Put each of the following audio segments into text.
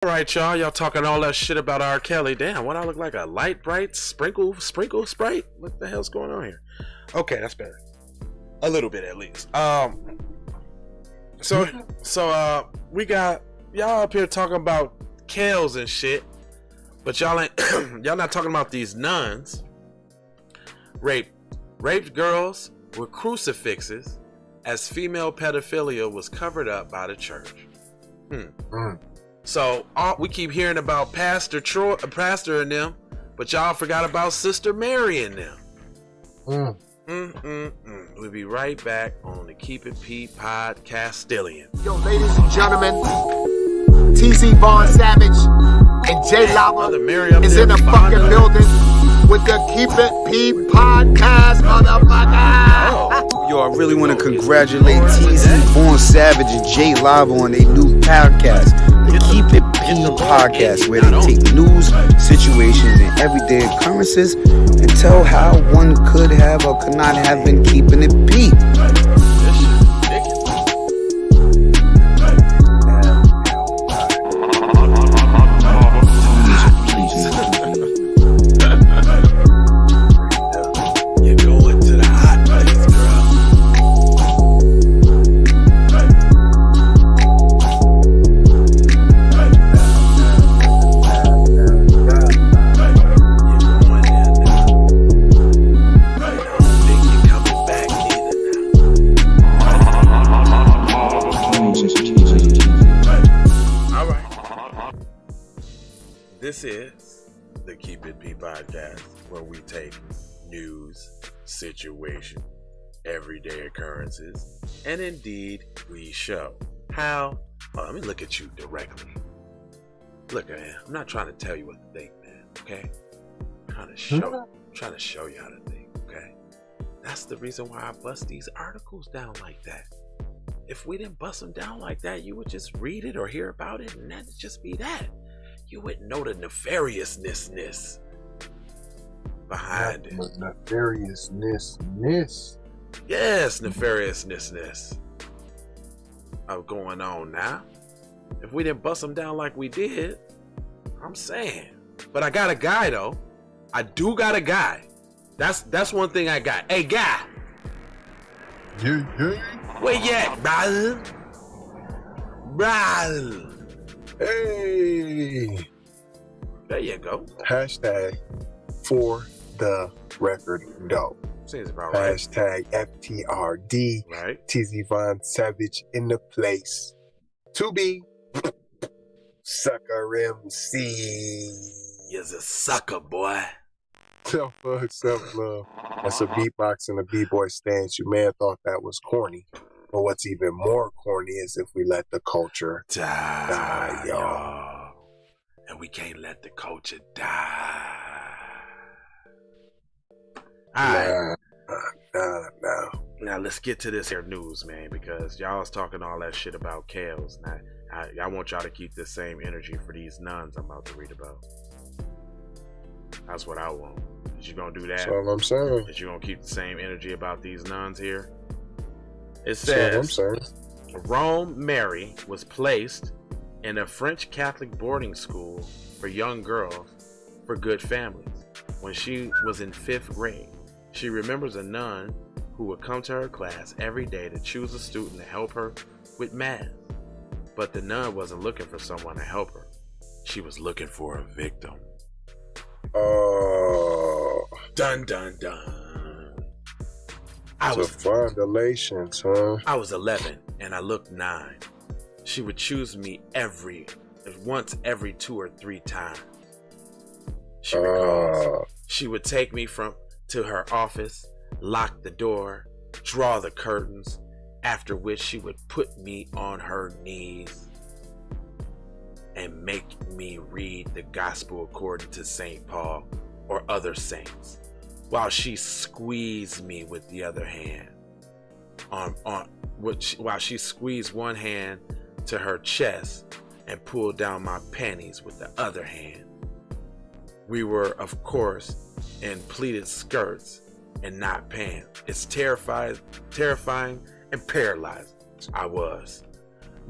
Alright, y'all talking all that shit about R. Kelly. Damn, what I look like, a light bright sprinkle sprite? What the hell's going on here? Okay, that's better. A little bit at least. So we got y'all up here talking about Kels and shit, but y'all ain't y'all not talking about these nuns raped girls with crucifixes as female pedophilia was covered up by the church. So we keep hearing about Pastor and them, but y'all forgot about Sister Mary and them. We'll be right back on the Keep It P Podcastillion. Yo, ladies and gentlemen, TZ Vaughn Savage and J Lava is in the fucking building with the Keep It P Podcast, motherfucker. Yo, I really want to congratulate TZ Vaughn Savage and J Lava on their new podcast, the Keep It P Podcast, where they take news, situations, and everyday occurrences and tell how one could have or could not have been keeping it P. This is the Keep It P Podcast, where we take news, situation, everyday occurrences, and indeed we show how. Oh, let me look at you directly. Look, man, I'm not trying to tell you what to think, man. Okay, I'm trying to show you how to think. Okay, that's the reason why I bust these articles down like that. If we didn't bust them down like that, you would just read it or hear about it, and that'd just be that. You wouldn't know the nefariousness behind it. Nefariousness. Yes, nefariousness of going on now. If we didn't bust them down like we did, I'm saying. But I got a guy though. I do got a guy. That's one thing I got. Hey, guy. Yeah. Where you at, brother? Brother. Hey. There you go. Hashtag for the record doe. Seems about right. Hashtag FTRD. Right. TZ Vaughn Savage in the place. To be Sucker MC. You're a sucker, boy. Self-love. That's a beatbox and a b-boy stance. You may have thought that was corny. But what's even more corny is if we let the culture die, y'all. And we can't let the culture die. Alright. Nah. Now let's get to this here news, man, because y'all was talking all that shit about Kels. Now, I want y'all to keep the same energy for these nuns I'm about to read about. That's what I want. Is you gonna do that? That's all I'm saying. Is you gonna keep the same energy about these nuns here? It says, Rome Mary was placed in a French Catholic boarding school for young girls for good families when she was in 5th grade. She remembers a nun who would come to her class every day to choose a student to help her with math. But the nun wasn't looking for someone to help her. She was looking for a victim. Dun dun dun. Fondulations, huh? I was 11 and I looked 9. She would choose me once every 2 or 3 times. She recalls. She would take me to her office, lock the door, draw the curtains, after which she would put me on her knees and make me read the gospel according to St. Paul or other saints, while she squeezed me with the other hand. While she squeezed one hand to her chest and pulled down my panties with the other hand. We were, of course, in pleated skirts and not pants. It's terrifying and paralyzed. I was.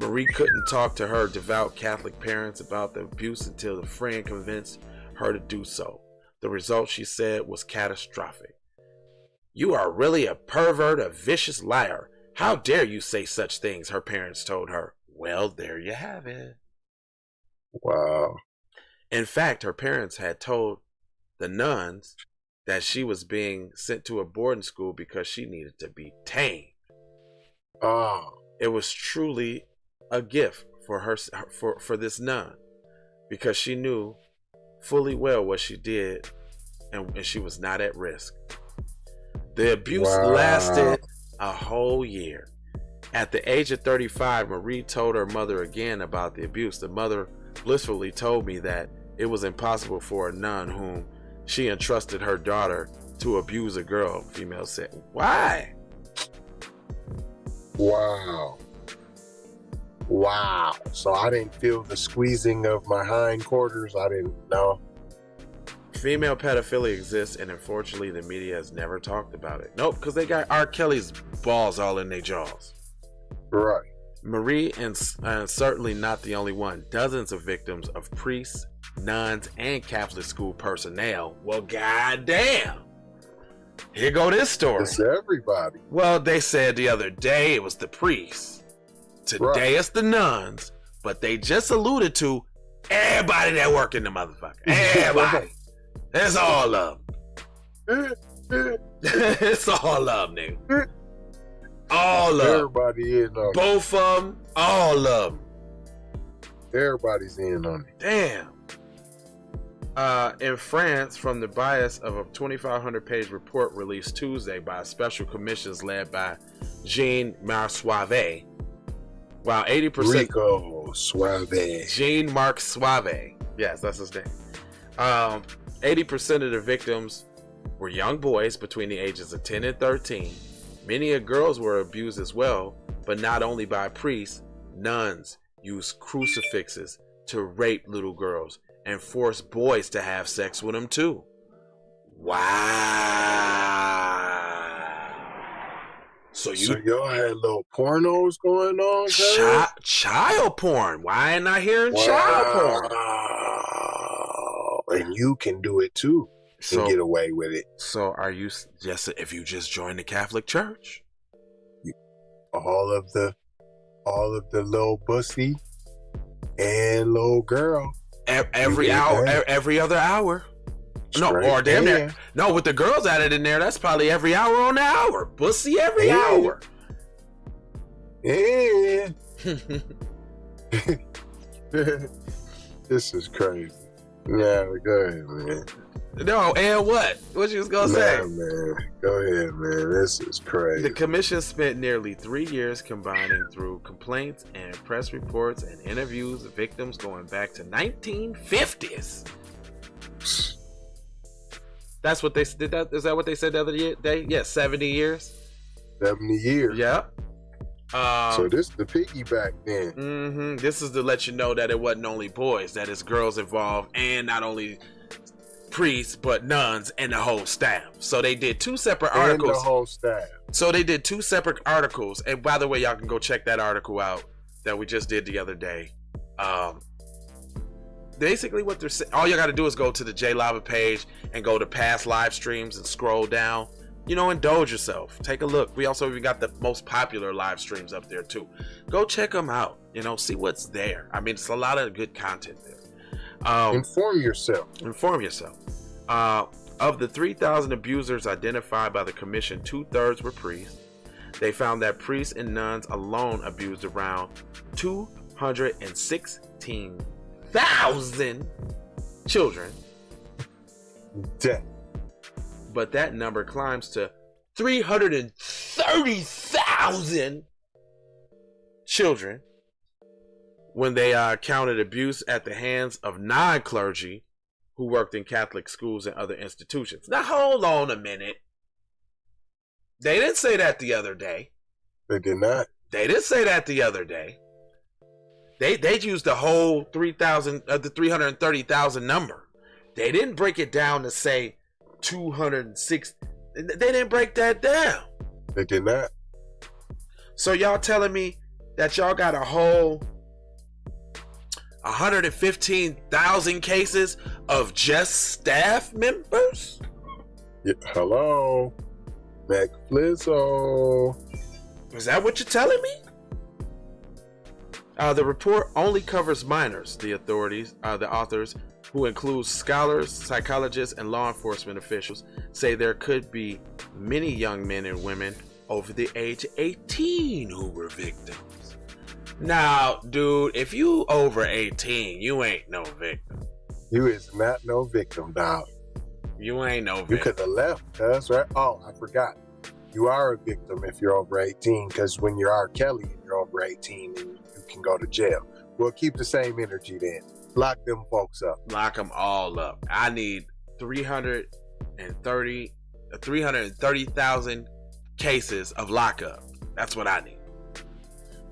Marie couldn't talk to her devout Catholic parents about the abuse until a friend convinced her to do so. The result, she said, was catastrophic. "You are really a pervert, a vicious liar. How dare you say such things," her parents told her. Well, there you have it. Wow. In fact, her parents had told the nuns that she was being sent to a boarding school because she needed to be tamed. Oh. It was truly a gift for her, for this nun, because she knew fully well what she did, and she was not at risk. The abuse lasted a whole year. At the age of 35, Marie told her mother again about the abuse. The mother blissfully told me that it was impossible for a nun whom she entrusted her daughter to abuse a girl, female said. Why? Wow. Wow. So I didn't feel the squeezing of my hindquarters. I didn't know. Female pedophilia exists, and unfortunately the media has never talked about it. Nope, because they got R. Kelly's balls all in their jaws. Right. Marie, and certainly not the only one, dozens of victims of priests, nuns, and Catholic school personnel. Well, goddamn. Here go this story. It's everybody. Well, they said the other day it was the priests. Today it's the nuns. But they just alluded to everybody that work in the motherfucker. Everybody. It's all of them. It's all of them, nigga. All of them. Everybody in on it. Both of them. All of them. Everybody's in on it. Damn. In France, from the bias of a 2,500-page report released Tuesday by special commissions led by Jean-Marc Suave, while 80% Rico Suave. Jean-Marc Suave, yes, that's his name. 80% of the victims were young boys between the ages of 10 and 13. Many of girls were abused as well, but not only by priests. Nuns used crucifixes to rape little girls and force boys to have sex with them too. Wow. So y'all had little pornos going on, child porn. Why ain't I hearing child porn? And you can do it too. And get away with it. So are you just, if you just join the Catholic Church? All of the little bussy and little girl. Every hour, every other hour. No, or damn near. No, with the girls added in there, that's probably every hour on the hour. Bussy every hour. Yeah. This is crazy. Yeah, go ahead, man. No, and what? What you was gonna say? Man, go ahead, man. This is crazy. The commission spent nearly 3 years combining through complaints and press reports and interviews of victims going back to 1950s. That's what they did. Is that what they said the other day? Yeah, 70 years. 70 years. Yeah. So this is the piggyback then. Mm-hmm. This is to let you know that it wasn't only boys, that it's girls involved, and not only priests, but nuns and the whole staff. So they did 2 separate articles. And the whole staff. So they did 2 separate articles. And by the way, y'all can go check that article out that we just did the other day. Basically what they're saying, all you got to do is go to the J Lava page and go to past live streams and scroll down. You know, indulge yourself. Take a look. We also even got the most popular live streams up there too. Go check them out. You know, see what's there. I mean, it's a lot of good content there. Inform yourself. Inform yourself. Of the 3,000 abusers identified by the commission, 2/3 were priests. They found that priests and nuns alone abused around 216,000 children. Dead. But that number climbs to 330,000 children when they counted abuse at the hands of non-clergy who worked in Catholic schools and other institutions. Now, hold on a minute. They didn't say that the other day. They did not. They didn't say that the other day. They used the whole 3,000, the 330,000 number. They didn't break it down to say 206. They didn't break that down. They did not. So y'all telling me that y'all got a whole 115,000 cases of just staff members? Yeah, hello, McFlizzo. Is that what you're telling me? The report only covers minors. The authors, who includes scholars, psychologists, and law enforcement officials, say there could be many young men and women over the age of 18 who were victims. Now, dude, if you over 18, you ain't no victim. You is not no victim, dog. You ain't no victim. You could have left, cuz, right? Oh, I forgot. You are a victim if you're over 18, because when you're R. Kelly and you're over 18, and you can go to jail. We'll keep the same energy then. Lock them folks up. Lock them all up. I need 330,000 cases of lockup. That's what I need.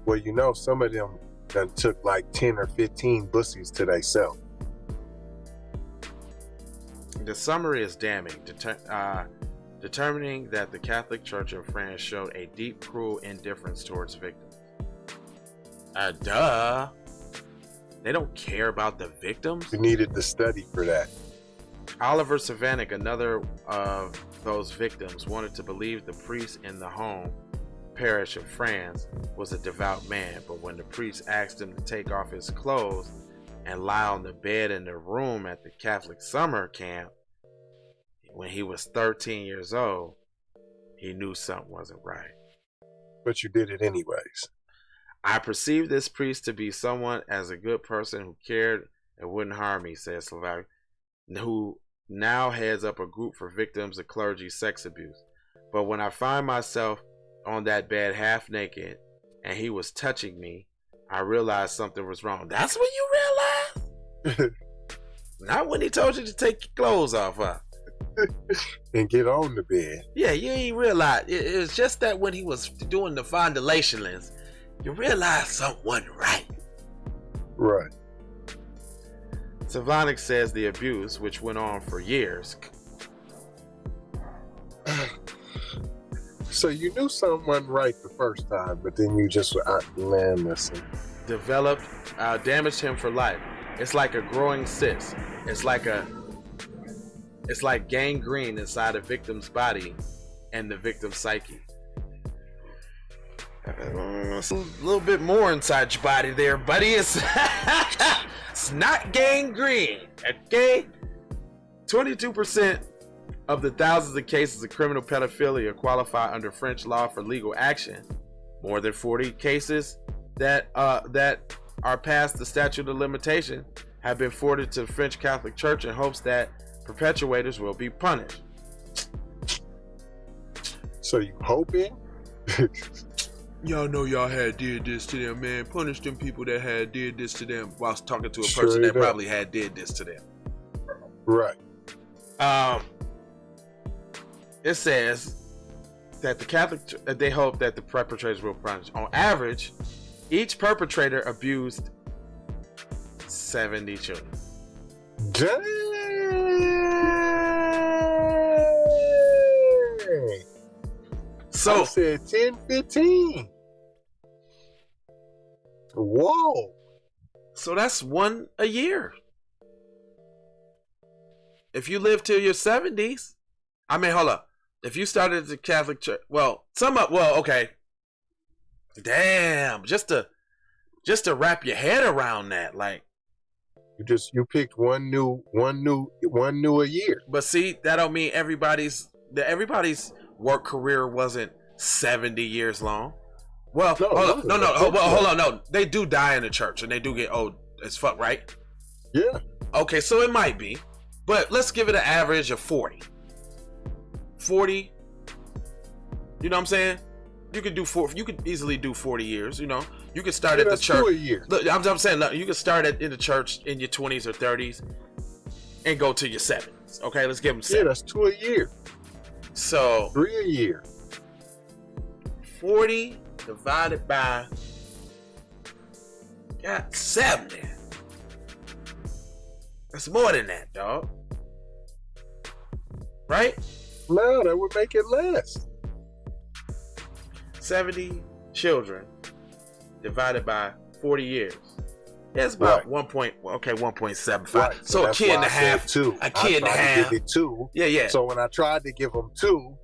Well, you know, some of them done took like 10 or 15 bussies to themselves. The summary is damning, determining that the Catholic Church in France showed a deep, cruel indifference towards victims. Duh. They don't care about the victims? You needed the study for that. Oliver Savanic, another of those victims, wanted to believe the priest in the home parish of France was a devout man, but when the priest asked him to take off his clothes and lie on the bed in the room at the Catholic summer camp when he was 13 years old, he knew something wasn't right. But you did it anyways. I perceived this priest to be someone as a good person who cared and wouldn't harm me, said Slavak, who now heads up a group for victims of clergy sex abuse. But when I find myself on that bed half naked and he was touching me, I realized something was wrong. That's when you realized? Not when he told you to take your clothes off, huh? And get on the bed. Yeah, you ain't realize. It was just that when he was doing the fondulations, you realize something wasn't right. Right. Savanic says the abuse, which went on for years. So you knew something wasn't right the first time, but then you just man, listen. Developed, damaged him for life. It's like a growing cyst. It's like gangrene inside a victim's body and the victim's psyche. It's a little bit more inside your body there, buddy. It's not gangrene, okay? 22% of the thousands of cases of criminal pedophilia qualify under French law for legal action. More than 40 cases that are past the statute of limitation have been forwarded to the French Catholic Church in hopes that perpetrators will be punished. So you hoping? Y'all know y'all had did this to them, man. Punish them people that had did this to them whilst talking to a person that probably had did this to them. Right. It says that the Catholic, they hope that the perpetrators will punish. On average, each perpetrator abused 70 children. Dang. So I said 10, 15. Whoa. So that's one a year. If you live till your 70s, I mean, hold up. If you started the Catholic Church, okay. Damn, just to wrap your head around that, like you picked one new a year. But see, that don't mean everybody's work career wasn't 70 years long. Well, hold on. No, they do die in the church and they do get old as fuck, right? Yeah. Okay, so it might be, but let's give it an average of 40. 40. You know what I'm saying? You could easily do 40 years. You know, you could start at the church. 2 a year. Look, I'm saying, look, you could start in the church in your 20s or 30s and go to your 70s. Okay, let's give them 7. Yeah, that's 2 a year. So 3 a year. 40 divided by 70. That's more than that, dog. Right? No, that would make it less. 70 children divided by 40 years. It's about 1.75. Right. So a kid and a half. Two. A kid and a half. I tried to give it 2. Yeah. So when I tried to give them 2,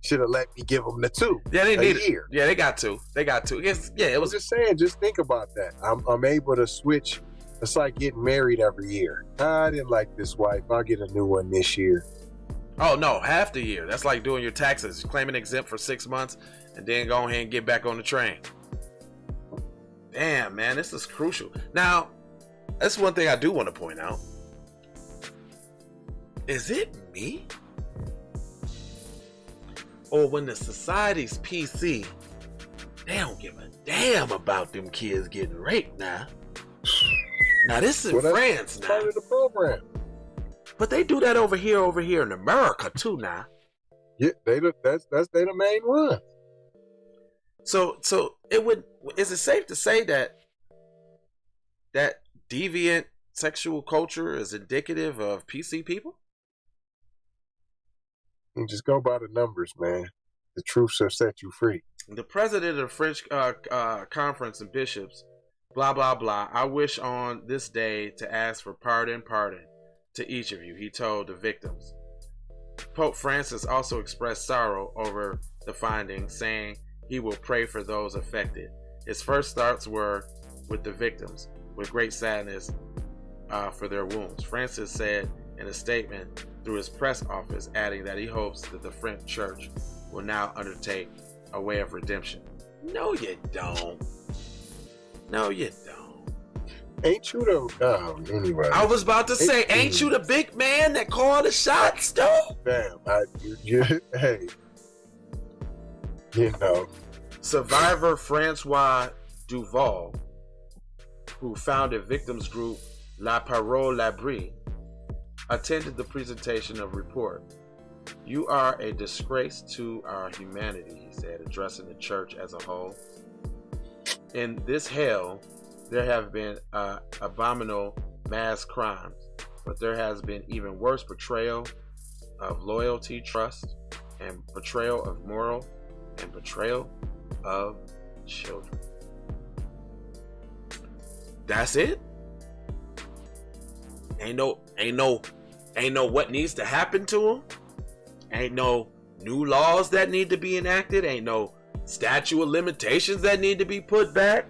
should have let me give them the 2. Yeah, they need year. Yeah, they got 2. It was just saying. Just think about that. I'm able to switch. It's like getting married every year. I didn't like this wife. I'll get a new one this year. Oh no, half the year. That's like doing your taxes, claiming exempt for 6 months, and then go ahead and get back on the train. Damn, man, this is crucial. Now, that's one thing I do want to point out. Is it me? Or when the society's PC, they don't give a damn about them kids getting raped now. Now this is France now. Part of the program. But they do that over here in America too now. Yeah, they the main one. So is it safe to say that deviant sexual culture is indicative of PC people? And just go by the numbers, man. The truth shall set you free. The president of the French Conference of Bishops, blah, blah, blah. I wish on this day to ask for pardon to each of you, he told the victims. Pope Francis also expressed sorrow over the findings, saying he will pray for those affected. His first thoughts were with the victims, with great sadness for their wounds. Francis said in a statement through his press office, adding that he hopes that the French church will now undertake a way of redemption. No, you don't. No, you don't. Ain't you the anyway? I was about to say, ain't you the big man that called the shots, though? Damn, hey, you know. Survivor Francois Duval, who founded victims group La Parole Labrie, attended the presentation of report. You are a disgrace to our humanity, he said, addressing the church as a whole. In this hell, there have been abominable mass crimes, but there has been even worse betrayal of loyalty, trust, and betrayal of moral, and betrayal of children. That's it. Ain't no what needs to happen to them. Ain't no new laws that need to be enacted. Ain't no statute of limitations that need to be pushed back.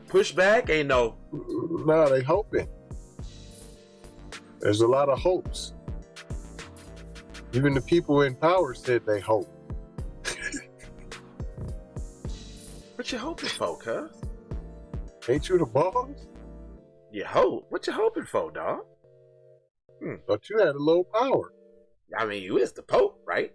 Ain't no. No, they hoping. There's a lot of hopes. Even the people in power said they hope. What you hoping for, cuz? Ain't you the boss? You hope? What you hoping for, dog? But you had a little power. I mean, you is the Pope, right?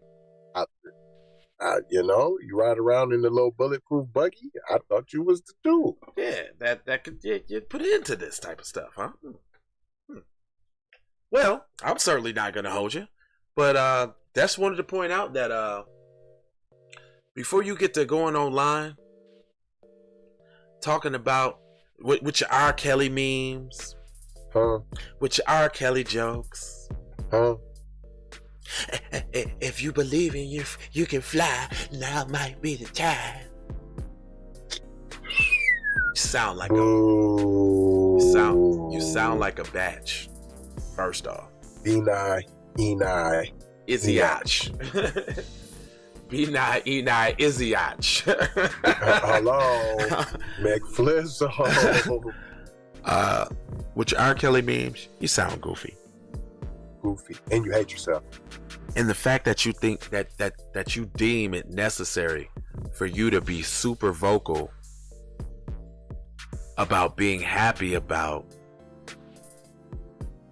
You know, you ride around in the little bulletproof buggy. I thought you was the dude. Yeah, that could you put into this type of stuff, huh? Well, I'm certainly not gonna hold you, but just wanted to point out that before you get to going online talking about with your R. Kelly memes, with your R. Kelly jokes, if you believe in you can fly, now might be the time. You sound like you sound like a batch. First off, Enai, Iziach. Enai, Iziach. Hello, McFlizzo. With your R. Kelly memes, you sound goofy, and you hate yourself. And the fact that you think that you deem it necessary for you to be super vocal about being happy about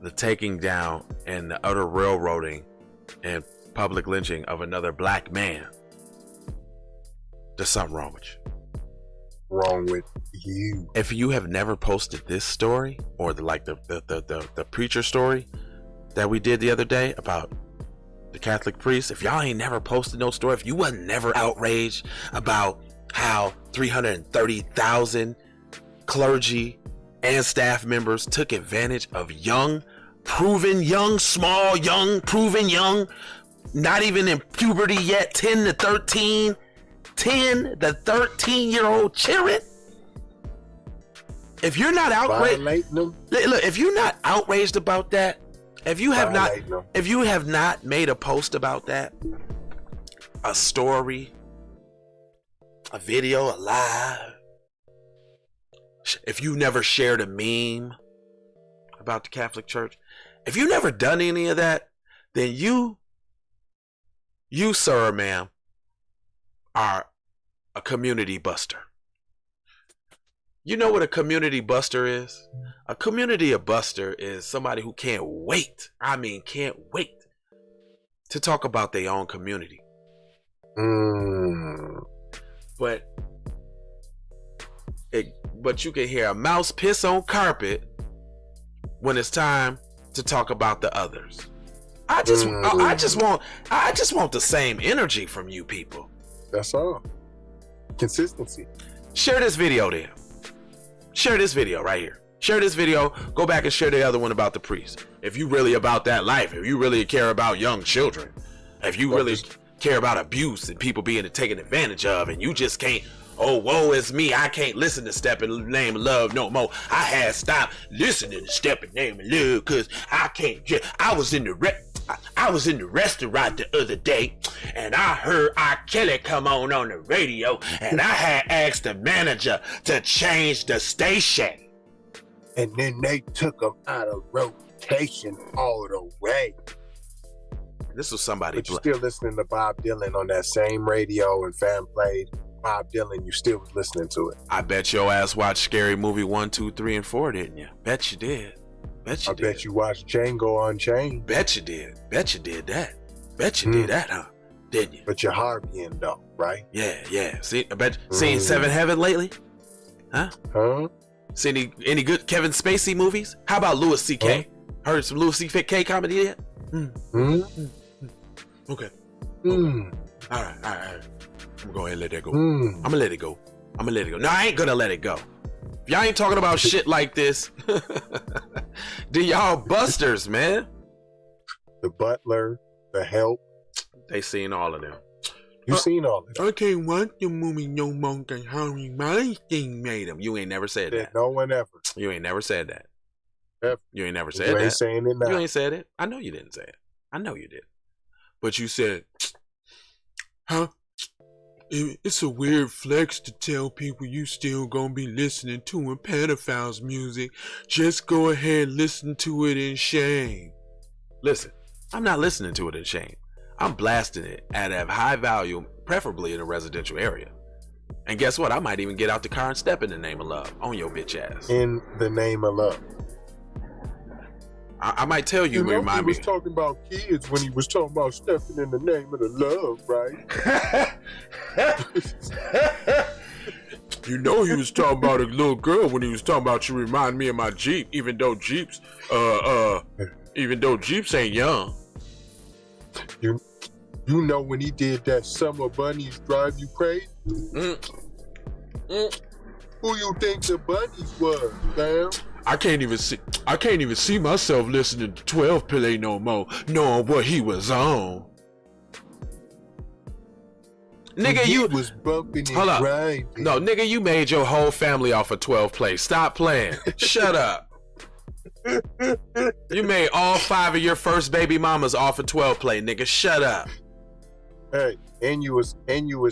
the taking down and the utter railroading and public lynching of another black man, there's something wrong with you. Wrong with you. If you have never posted this story or the preacher story that we did the other day about the Catholic priest, if y'all ain't never posted no story, if you wasn't never outraged about how 330,000 clergy and staff members took advantage of proven young, not even in puberty yet, 10 to 13-year-old children, If you're not outraged, look, if you're not outraged about that, if you have not made a post about that, a story, a video, a live, if you never shared a meme about the Catholic Church, if you never done any of that, then you, sir or ma'am, are a community buster. You know what a community buster is? A community buster is somebody who can't wait to talk about their own community. But you can hear a mouse piss on carpet when it's time to talk about the others. I just want the same energy from you people. That's all. Consistency. Share this video then. Share this video right here. Share this video. Go back and share the other one about the priest. If you really about that life, if you really care about young children, if you really care about abuse and people being taken advantage of, and you just can't, oh, woe is me, I can't listen to Step in the Name of Love no more. I had stopped listening to Step in the Name of Love because I can't just, I was in the restaurant the other day and I heard R. Kelly come on the radio and I had asked the manager to change the station. And then they took him out of rotation all the way. This was somebody. But you're still listening to Bob Dylan on that same radio, and fan played Bob Dylan. You still was listening to it. I bet your ass watched Scary Movie 1, 2, 3, and 4, didn't you? Bet you did. I bet you watched Django Unchained. Bet you did. Bet you did that. Bet you did that, huh? Didn't you? But you're Harvey though, right? Yeah. See, I bet seen Seven Heaven lately? Huh? Seen any good Kevin Spacey movies? How about Louis C.K.? Heard some Louis C.K. comedy yet? Okay. All right. I'm gonna go ahead and let that go. I'm gonna let it go. No, I ain't gonna let it go. If y'all ain't talking about shit like this, then y'all busters, man. The Butler, The Help. They seen all of them. You seen all of them. I can't watch the movie no more than Harvey Weinstein made them. You ain't never said that. No one ever. You ain't never said that. Ever. You ain't never said that. You ain't saying it now. You ain't said it. I know you didn't say it. I know you did. But you said, huh? It's a weird flex to tell people you still gonna be listening to pedophiles music. Just go ahead and listen to it in shame. Listen, I'm not listening to it in shame. I'm blasting it at a high volume, preferably in a residential area. And guess what? I might even get out the car and step in the name of love on your bitch ass. In the name of love. I might tell you, remind me. He was talking about kids when he was talking about stepping in the name of the love, right? You know he was talking about a little girl when he was talking about you remind me of my Jeep, even though Jeeps ain't young. You know when he did that Summer Bunnies Drive You Crazy? Who you think the bunnies was, fam? I can't even see myself listening to 12 Play no more, knowing what he was on. Nigga, he was bumping and grinding. No, nigga, you made your whole family off of 12 Play. Stop playing. Shut up. You made all 5 of your first baby mamas off of 12 Play, nigga. Shut up. Hey, and you was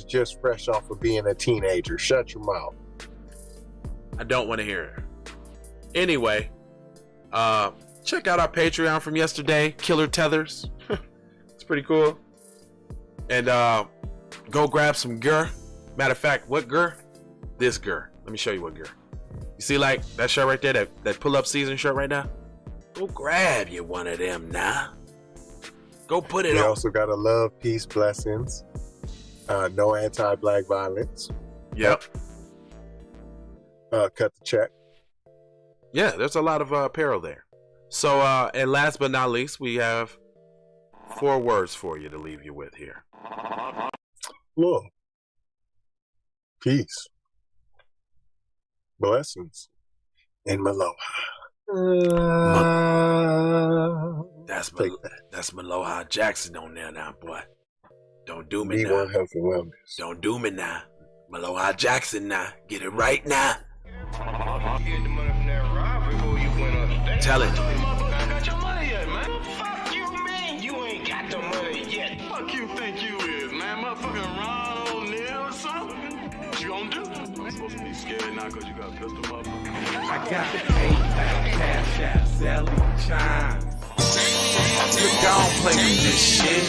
just fresh off of being a teenager. Shut your mouth. I don't want to hear it. Anyway, check out our Patreon from yesterday, Killer Tethers. It's pretty cool. And go grab some gear. Matter of fact, what gear? This gear. Let me show you what gear. You see like that shirt right there, that pull-up season shirt right now? Go grab you one of them now. Go put it on. We also got a love, peace, blessings. No anti-black violence. Yep. Cut the check. Yeah, there's a lot of apparel there. So, and last but not least, we have 4 words for you to leave you with here. Love, peace, blessings, and Maloha. That's Maloha Jackson on there now, boy. Don't do me now. B1 Health and Wellness. Don't do me now. Maloha Jackson now. Get it right now. Tell it. I got your money yet, man. Fuck you, man. You ain't got the money yet. Fuck you think you is, man. Motherfucking Ron O'Neal or something. What you gonna do? I'm supposed to be scared now because you got a pistol, motherfucker. I got the pay, cash out, Sally Chime. Look, I don't play with this shit.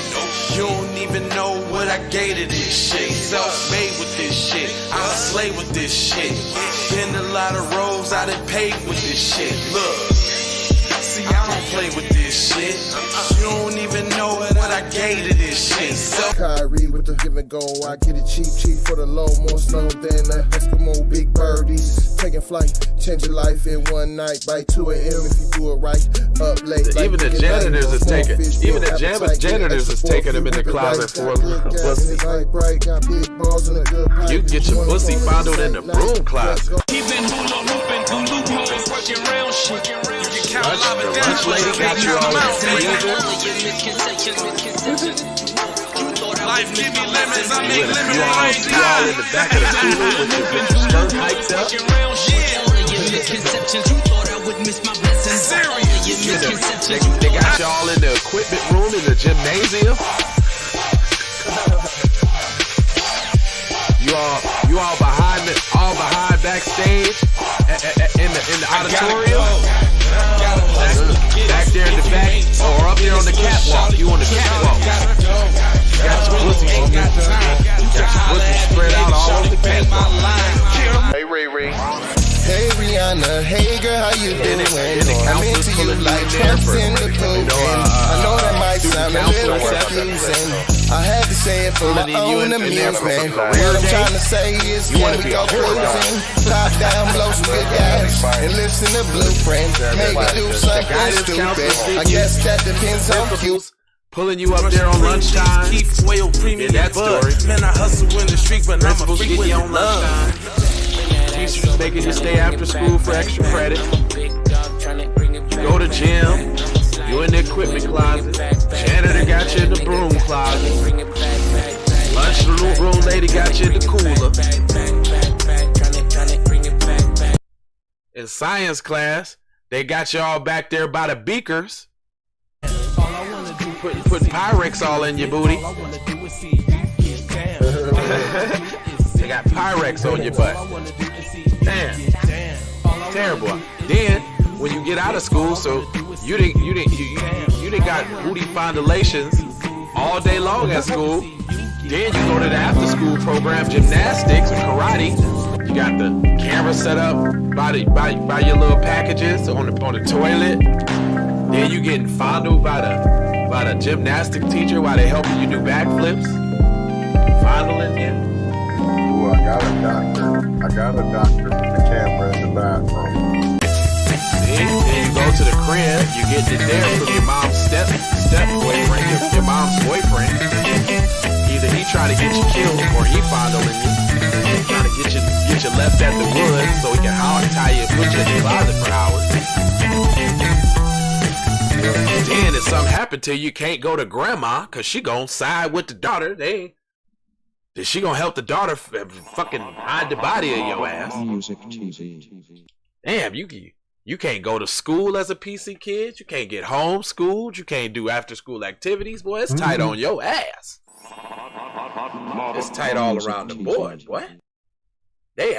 You don't even know what I gave to this shit. Self-made with this shit. I slay with this shit. Been a lot of roads I done paved with this shit. Look, see, I don't play with this shit. You don't even know what I gave to this shit. Kyrie with the give and go. I get it cheap for the low, more snow than the Eskimo big birdies. Taking flight, change your life in one night by 2 a.m. if you do it right. Up late. Even the janitors is taking. Even the janitors is taking them in the closet for a pussy. You can get your pussy fondled in the broom closet. The lunch lady got you all in the freezer. Life give me lemons, I make lemon You all in the back of the cooler with your skirt hiked up. They got y'all in the equipment room in the gymnasium. You all behind backstage in the auditorium. Back there in the back or up there on the catwalk. You on the catwalk. Got your pussy spread out all over the catwalk. Hey Ray Ray. Hey Rihanna, hey girl, how you doing? I'm into you like Trump's in the poop. I know that might sound a little confusing. I had to say it for my own amusement. What I'm trying to say is, can we go cruising? Top down, blow some good gas, and listen to Blueprint. Make it do something stupid. I guess that depends on you. Pulling you up there on lunchtime. Keep whale premium that story. Man, I hustle in the street, but I'm a freak with on lunchtime. Teachers making you stay after school for extra credit. You go to gym. You in the equipment closet. Janitor got you in the broom closet. Lunch room lady got you in the cooler. In science class, they got you all back there by the beakers. Putting Pyrex all in your booty. They got Pyrex on your butt. Damn. Terrible. Then when you get out of school, so you didn't got booty fondulations all day long at school. Then you go to the after school program, gymnastics and karate. You got the camera set up by your little packages on the toilet. Then you getting fondled by the gymnastic teacher while they helping you do backflips. Fondling you. Ooh, I got a doctor with the camera in the bathroom. Then you go to the crib, you get it there from your mom's step boyfriend, your mom's boyfriend. Either he trying to get you killed or he fondling you. Trying to get you left at the woods so he can tie you and put you in the closet for hours. Then if something happened to you, you can't go to grandma because she gonna side with the daughter. She gonna help the daughter fucking hide the body of your ass. Music TV. Damn, you can't go to school as a PC kid. You can't get homeschooled. You can't do after school activities. Boy, it's tight on your ass. It's tight all around the board, boy. They